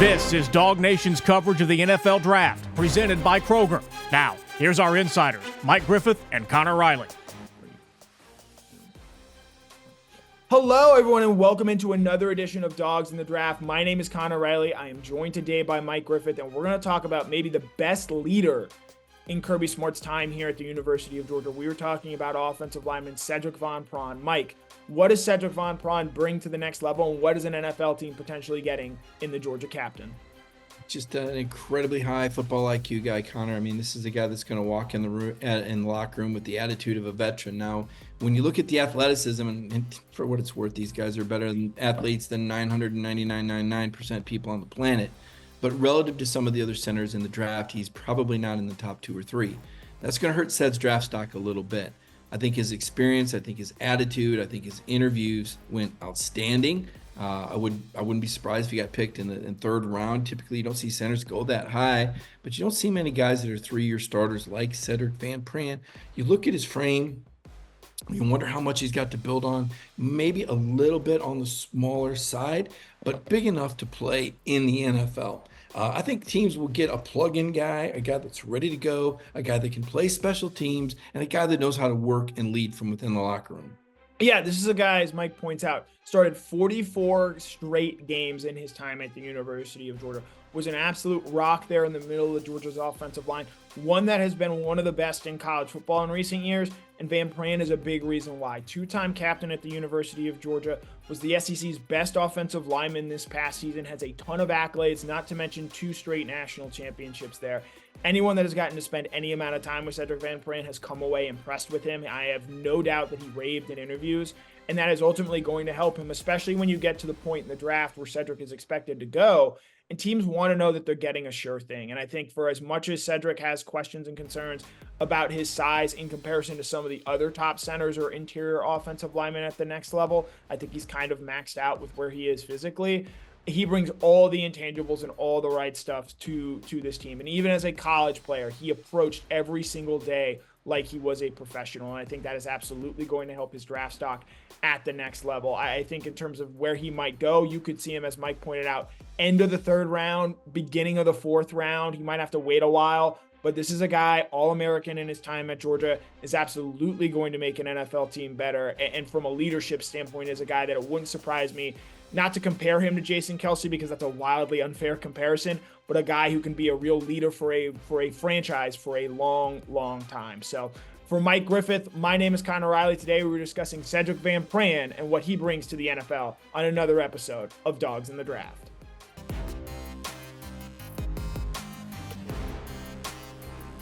This is DawgNation's coverage of the NFL Draft, presented by Kroger. Now, here's our insiders, Mike Griffith and Connor Riley. Hello, everyone, and welcome into another edition of Dogs in the Draft. My name is Connor Riley. I am joined today by Mike Griffith, and we're going to talk about maybe the best leader in Kirby Smart's time here at the University of Georgia. We were talking about offensive lineman Sedrick Van Pran. Mike, what does Sedrick Van Pran bring to the next level, and what is an NFL team potentially getting in the Georgia captain? Just an incredibly high football IQ guy, Connor. I mean, this is a guy that's going to walk in the locker room with the attitude of a veteran. Now, when you look at the athleticism, and for what it's worth, these guys are better than athletes than 999.99% people on the planet. But relative to some of the other centers in the draft, he's probably not in the top 2 or 3. That's going to hurt Sed's draft stock a little bit. I think his experience, I think his attitude, I think his interviews went outstanding. I wouldn't be surprised if he got picked in the third round. Typically, you don't see centers go that high, but you don't see many guys that are 3-year starters like Sedrick Van Pran. You look at his frame, you wonder how much he's got to build on. Maybe a little bit on the smaller side, but big enough to play in the NFL. I think teams will get a plug-in guy, a guy that's ready to go, a guy that can play special teams, and a guy that knows how to work and lead from within the locker room. Yeah, this is a guy, as Mike points out, started 44 straight games in his time at the University of Georgia, was an absolute rock there in the middle of Georgia's offensive line, one that has been one of the best in college football in recent years, and Van Pran is a big reason why. Two-time captain at the University of Georgia, was the SEC's best offensive lineman this past season, has a ton of accolades, not to mention 2 straight national championships there. Anyone that has gotten to spend any amount of time with Sedrick Van Pran has come away impressed with him. I have no doubt that he raved in interviews, and that is ultimately going to help him, especially when you get to the point in the draft where Sedrick is expected to go, and teams want to know that they're getting a sure thing. And I think for as much as Sedrick has questions and concerns about his size in comparison to some of the other top centers or interior offensive linemen at the next level, I think he's kind of maxed out with where he is physically. He brings all the intangibles and all the right stuff to this team. And even as a college player, he approached every single day like he was a professional. And I think that is absolutely going to help his draft stock at the next level. I think in terms of where he might go, you could see him, as Mike pointed out, end of the 3rd round, beginning of the 4th round. He might have to wait a while, but this is a guy, All-American in his time at Georgia, is absolutely going to make an NFL team better. And from a leadership standpoint, is a guy that it wouldn't surprise me not to compare him to Jason Kelce, because that's a wildly unfair comparison, but a guy who can be a real leader for a franchise for a long, long time. So for Mike Griffith, my name is Connor Riley. Today we were discussing Sedrick Van Pran and what he brings to the NFL on another episode of Dogs in the Draft.